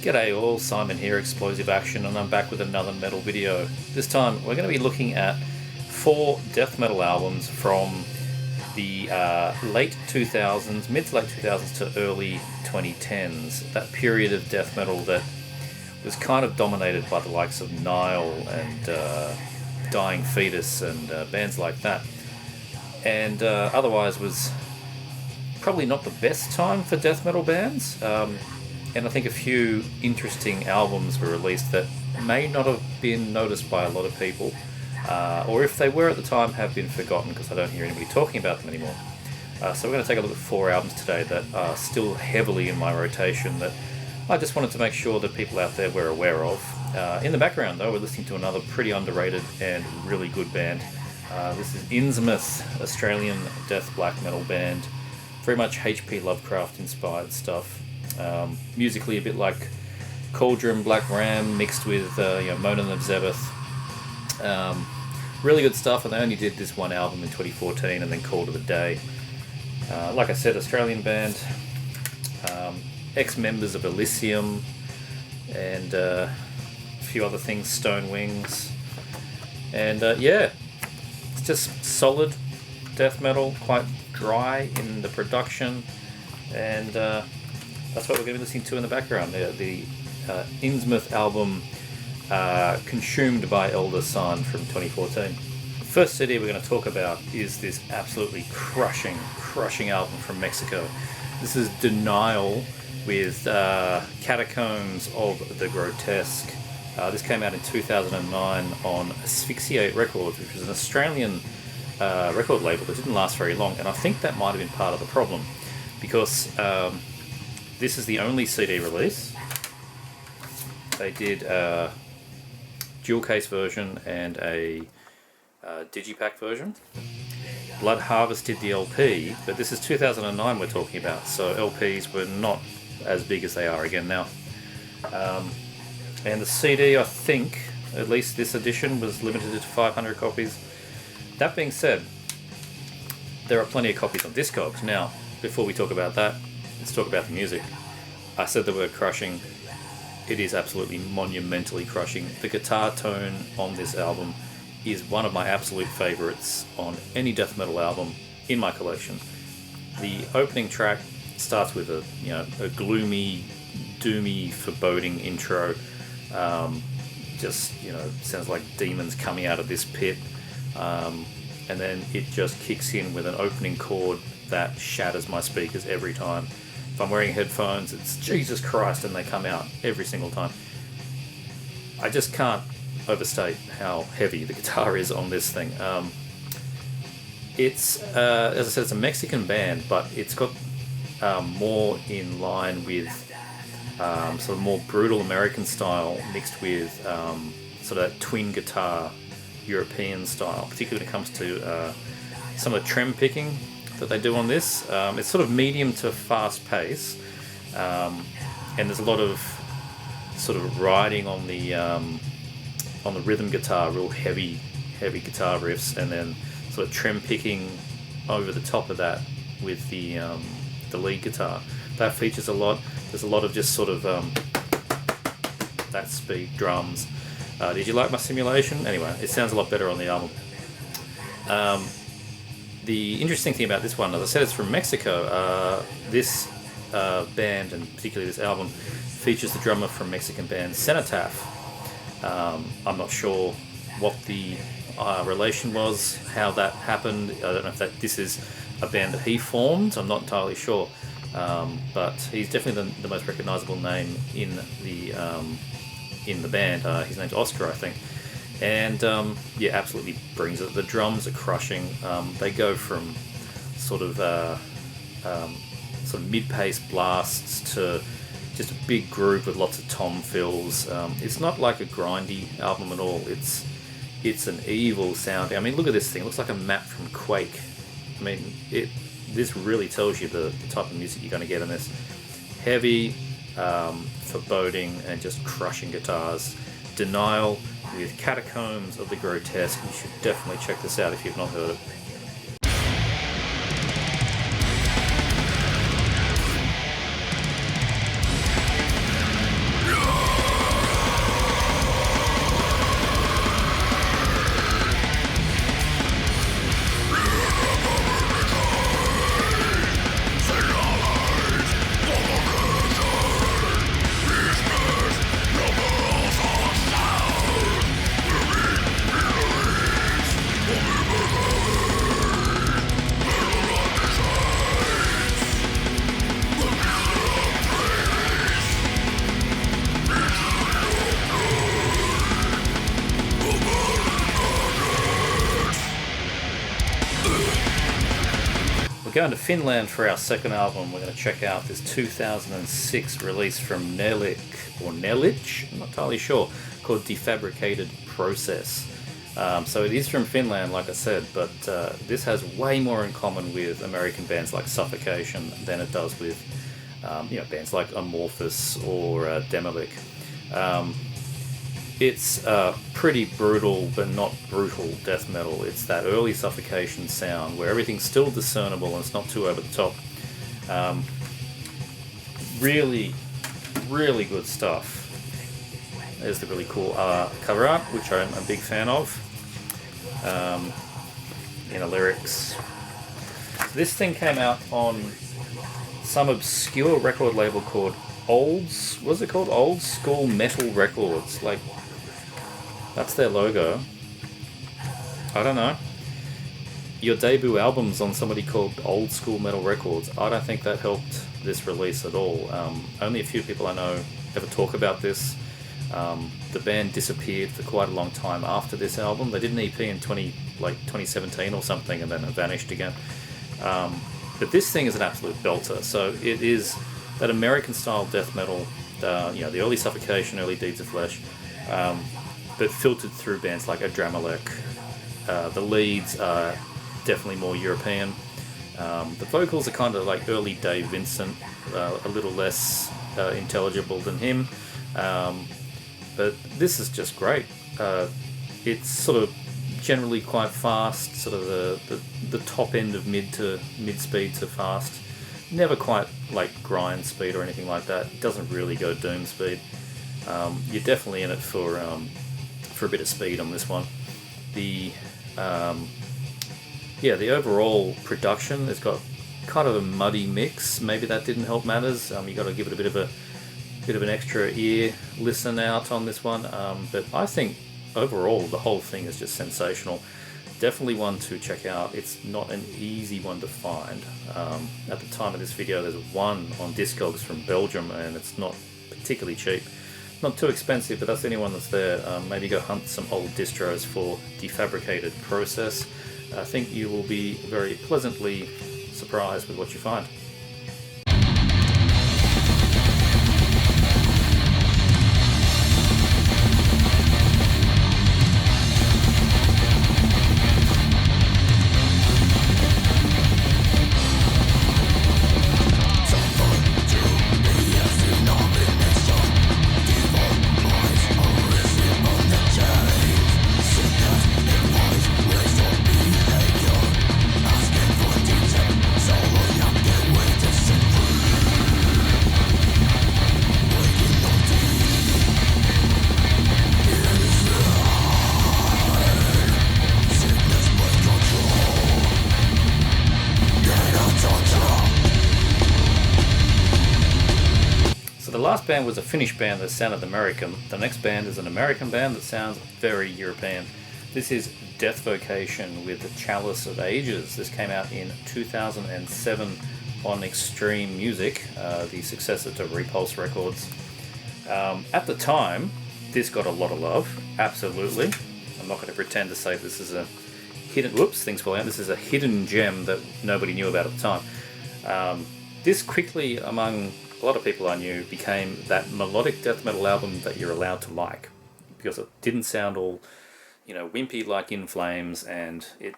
G'day all, Simon here, Explosive Action, and I'm back with another metal video. This time we're going to be looking at 4 death metal albums from the late 2000s, mid to late 2000s to early 2010s. That period of death metal that was kind of dominated by the likes of Nile and Dying Fetus and bands like that. And otherwise was probably not the best time for death metal bands. And I think a few interesting albums were released that may not have been noticed by a lot of people, or if they were at the time, have been forgotten because I don't hear anybody talking about them anymore. So we're going to take a look at 4 albums today that are still heavily in my rotation that I just wanted to make sure that people out there were aware of. In the background, though, we're listening to another pretty underrated and really good band. This is Innsmouth, Australian death black metal band. Very much H.P. Lovecraft inspired stuff. Musically a bit like Cauldron, Black Ram mixed with Monan of Zebeth. Really good stuff, and they only did this one album in 2014 and then called it a day. Like I said, Australian band, ex-members of Elysium and a few other things, Stone Wings, and it's just solid death metal, quite dry in the production, and that's what we're going to be listening to in the background. The Innsmouth album, Consumed by Elder Sun from 2014. The first CD we're going to talk about is this absolutely crushing album from Mexico. This is Denial with Catacombs of the Grotesque. This came out in 2009 on Asphyxiate Records, which was an Australian record label that didn't last very long, and I think that might have been part of the problem, because this is the only CD release. They did a dual case version and a digipack version. Blood Harvest did the LP, but this is 2009 we're talking about, so LPs were not as big as they are again now. And the CD, I think, at least this edition, was limited to 500 copies. That being said, there are plenty of copies on Discogs. Now, before we talk about that, let's talk about the music. I said the word crushing. It is absolutely monumentally crushing. The guitar tone on this album is one of my absolute favourites on any death metal album in my collection. The opening track starts with a gloomy, doomy, foreboding intro. Sounds like demons coming out of this pit. And then it just kicks in with an opening chord that shatters my speakers every time. If I'm wearing headphones, it's Jesus Christ, and they come out every single time. I just can't overstate how heavy the guitar is on this thing. It's, as I said, it's a Mexican band, but it's got more in line with sort of more brutal American style mixed with sort of that twin guitar European style, particularly when it comes to some of the trem picking that they do on this. It's sort of medium to fast pace, and there's a lot of sort of riding on the rhythm guitar, real heavy guitar riffs, and then sort of trem picking over the top of that with the lead guitar. That features a lot. There's a lot of just sort of that speed drums. Did you like my simulation? Anyway, it sounds a lot better on the album. The interesting thing about this one, as I said, it's from Mexico. This band, and particularly this album, features the drummer from Mexican band Cenotaph. I'm not sure what the relation was, how that happened. I don't know if this is a band that he formed. I'm not entirely sure. But he's definitely the most recognisable name in the band. His name's Oscar, I think. And absolutely brings it. The drums are crushing. They go from sort of mid-pace blasts to just a big groove with lots of tom fills. It's not like a grindy album at all. It's an evil sounding. I mean, look at this thing. It looks like a map from Quake. I mean, this really tells you the type of music you're going to get in this. Heavy, foreboding, and just crushing guitars. Denial with Catacombs of the Grotesque. You should definitely check this out if you've not heard it. We're going to Finland for our second album. We're going to check out this 2006 release from NERLICH, I'm not entirely sure, called Defabricated Process. So it is from Finland, like I said, but this has way more in common with American bands like Suffocation than it does with bands like Amorphous or Demolich. It's pretty brutal, but not brutal death metal. It's that early Suffocation sound where everything's still discernible and it's not too over the top. Really, really good stuff. There's the really cool cover art, which I'm a big fan of. Inner lyrics. This thing came out on some obscure record label called Old School Metal Records. Like, that's their logo. I don't know. Your debut album's on somebody called Old School Metal Records. I don't think that helped this release at all. Only a few people I know ever talk about this. The band disappeared for quite a long time after this album. They did an EP in 2017 or something, and then it vanished again. But this thing is an absolute belter. So it is that American style death metal, the early Suffocation, early Deeds of Flesh, but filtered through bands like Adrammelech. The leads are definitely more European. The vocals are kind of like early Dave Vincent, a little less intelligible than him. But this is just great. It's sort of generally quite fast, sort of the top end of mid speed to fast. Never quite like grind speed or anything like that. It doesn't really go doom speed. You're definitely in it for a bit of speed on this one. The overall production has got kind of a muddy mix. Maybe that didn't help matters. You got to give it a bit of an extra ear listen out on this one. But I think overall the whole thing is just sensational. Definitely one to check out. It's not an easy one to find. At the time of this video, there's one on Discogs from Belgium, and it's not particularly cheap. Not too expensive, but that's the only one that's there. Maybe go hunt some old distros for Defabricated Process. I think you will be very pleasantly surprised with what you find. The last band was a Finnish band that sounded American. The next band is an American band that sounds very European. This is Deathvocation with the Chalice of Ages. This came out in 2007 on Extreme Music, the successor to Repulse Records. At the time, this got a lot of love, absolutely. I'm not going to pretend to say this is a hidden... Whoops, things fall out. This is a hidden gem that nobody knew about at the time. This quickly, among a lot of people I knew, became that melodic death metal album that you're allowed to like, because it didn't sound all, wimpy like In Flames, and it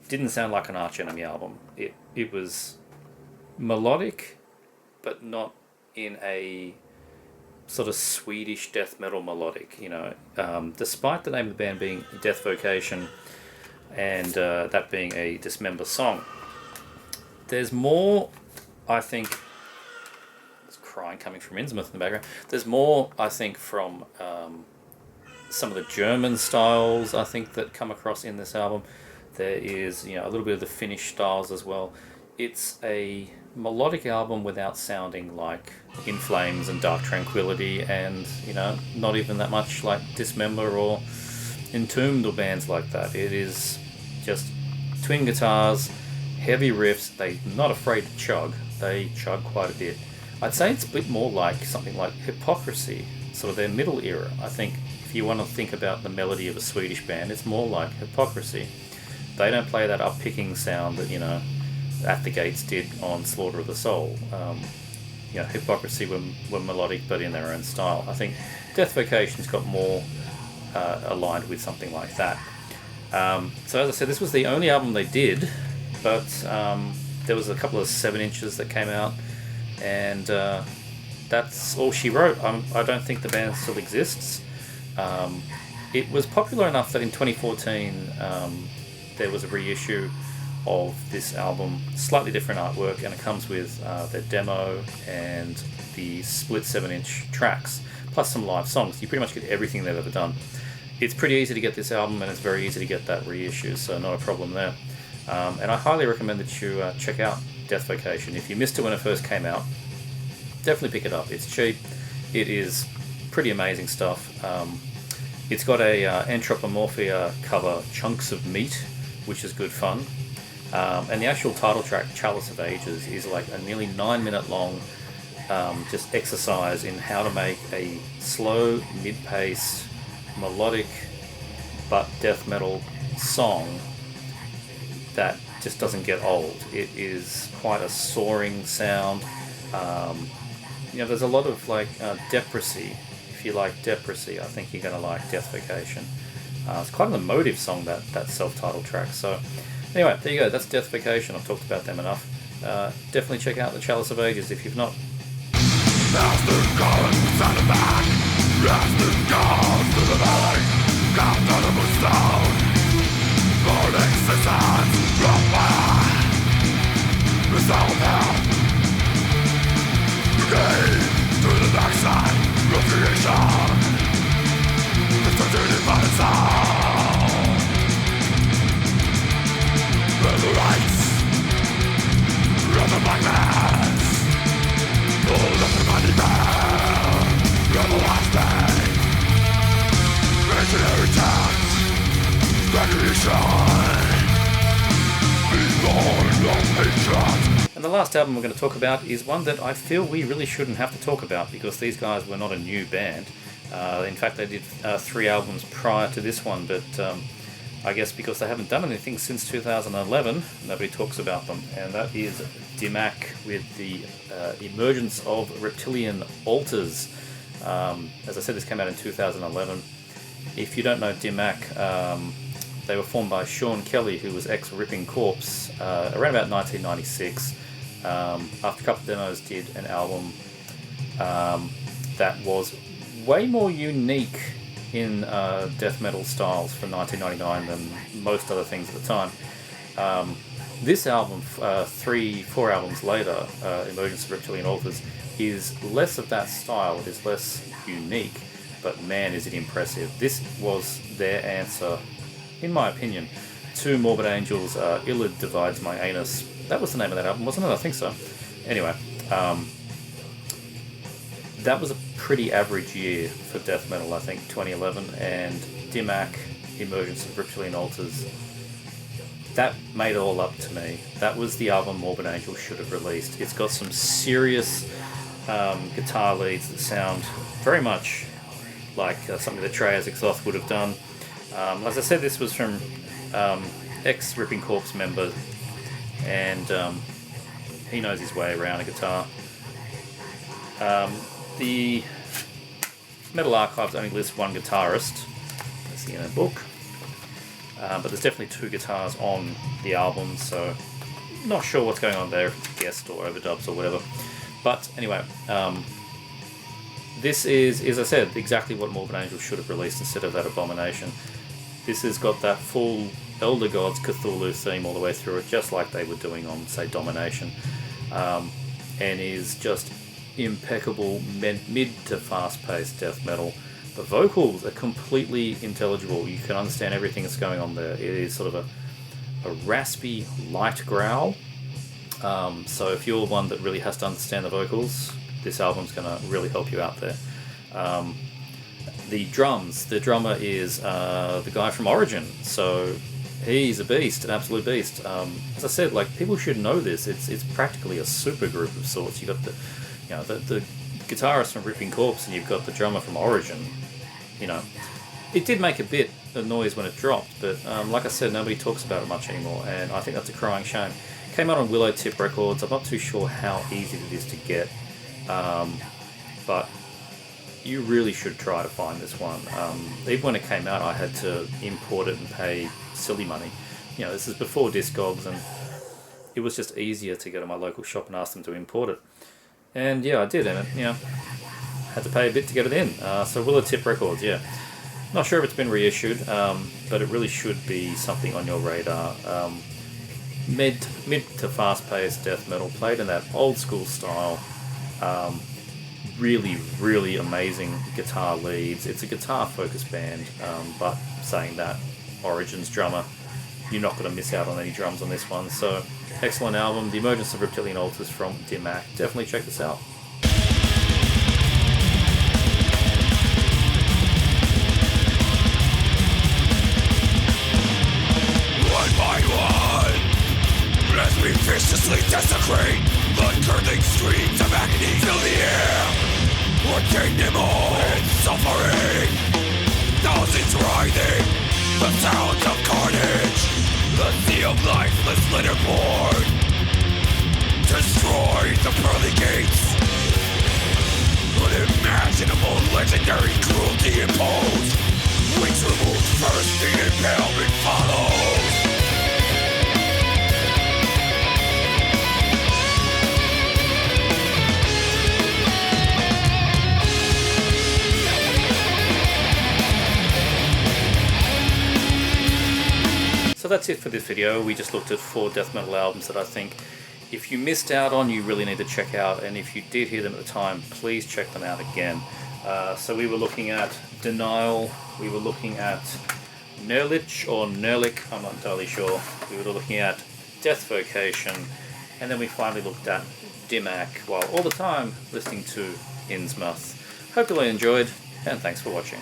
didn't sound like an Arch Enemy album. It was melodic, but not in a sort of Swedish death metal melodic, despite the name of the band being Deathvocation, and that being a Dismember song. There's more, I think... crying coming from Innsmouth in the background. There's more, I think, from some of the German styles, I think, that come across in this album. There is, a little bit of the Finnish styles as well. It's a melodic album without sounding like In Flames and Dark Tranquillity, and, not even that much like Dismember or Entombed or bands like that. It is just twin guitars, heavy riffs. They're not afraid to chug. They chug quite a bit. I'd say it's a bit more like something like Hypocrisy, sort of their middle era. I think if you want to think about the melody of a Swedish band, it's more like Hypocrisy. They don't play that up-picking sound that, At the Gates did on Slaughter of the Soul. You know, Hypocrisy were melodic, but in their own style. I think Deathvocation's got more aligned with something like that. So as I said, this was the only album they did, but there was a couple of 7-inches that came out, and that's all she wrote. I don't think the band still exists. It was popular enough that in 2014 there was a reissue of this album, slightly different artwork, and it comes with their demo and the split 7-inch tracks, plus some live songs. You pretty much get everything they've ever done. It's pretty easy to get this album, and it's very easy to get that reissue, so not a problem there. And I highly recommend that you check out Deathvocation. If you missed it when it first came out, definitely pick it up. It's cheap. It is pretty amazing stuff. It's got a Anthropomorphia cover, Chunks of Meat, which is good fun. And the actual title track, Chalice of Ages, is like a nearly 9-minute long just exercise in how to make a slow, mid-paced, melodic but death metal song that just doesn't get old. It is quite a soaring sound. You know, there's a lot of like Depracy. If you like Depracy, I think you're going to like Deathvocation. It's quite an emotive song, that self-titled track. So anyway, there you go. That's Deathvocation. I've talked about them enough. Definitely check out the Chalice of Ages if you've not. And the last album we're going to talk about is one that I feel we really shouldn't have to talk about, because these guys were not a new band. In fact, they did 3 albums prior to this one, but I guess because they haven't done anything since 2011, nobody talks about them. And that is Dimac with the Emergence of Reptilian Altars. As I said, this came out in 2011. If you don't know Dimac, they were formed by Sean Kelly, who was ex-Ripping Corpse, around about 1996. After a couple of demos, did an album that was way more unique in death metal styles from 1999 than most other things at the time. This album, 3-4 albums later, Emergence of Reptilian Authors, is less of that style. It is less unique, but man, is it impressive. This was their answer, in my opinion, to Morbid Angel's Illid Divides My Anus. That was the name of that album, wasn't it? I think so. Anyway, that was a pretty average year for death metal, I think, 2011, and Dimac, Emergence of Reptilian Altars, that made it all up to me. That was the album Morbid Angel should have released. It's got some serious guitar leads that sound very much like something that Trey Azixoth would have done. As I said, this was from ex-Ripping Corpse member, and he knows his way around a guitar. The Metal Archives only lists one guitarist, that's in a book, but there's definitely 2 guitars on the album, so not sure what's going on there, if it's guest or overdubs or whatever. But anyway, this is, as I said, exactly what Morbid Angel should have released instead of that abomination. This has got that full Elder Gods Cthulhu theme all the way through it, just like they were doing on, say, Domination, and is just impeccable mid to fast-paced death metal. The vocals are completely intelligible. You can understand everything that's going on there. It is sort of a raspy, light growl. So if you're one that really has to understand the vocals, this album's going to really help you out there. The drums, the drummer is the guy from Origin, so he's a beast, an absolute beast. As I said, like, people should know this. It's practically a super group of sorts. You got the guitarist from Ripping Corpse, and you've got the drummer from Origin. You know, it did make a bit of noise when it dropped, but like I said, nobody talks about it much anymore, and I think that's a crying shame. Came out on Willow Tip Records. I'm not too sure how easy it is to get, but you really should try to find this one. Even when it came out, I had to import it and pay silly money. You know, this is before Discogs, and it was just easier to go to my local shop and ask them to import it. And yeah, I did, and you know, had to pay a bit to get it in. So Willow Tip Records, yeah. Not sure if it's been reissued, but it really should be something on your radar. Mid to fast-paced death metal, played in that old school style. Really, really amazing guitar leads. It's a guitar-focused band, but saying that, Origins drummer, you're not going to miss out on any drums on this one. So, excellent album, The Emergence of Reptilian Altars from Dimac. Definitely check this out. One by one, as we viciously desecrate, blood-curdling streams of agony fill the air. Ordain them all in suffering, thousands writhing, the sounds of carnage, the sea of lifeless litter born. Destroy the pearly gates, unimaginable legendary cruelty imposed. Wings removed first, the impalement follows. So that's it for this video. We just looked at 4 death metal albums that I think if you missed out on, you really need to check out, and if you did hear them at the time, please check them out again. So we were looking at Denial, we were looking at NERLICH, or NERLICH, I'm not entirely sure. We were looking at Deathvocation, and then we finally looked at Dimac, while all the time listening to Innsmouth. Hope you all enjoyed, and thanks for watching.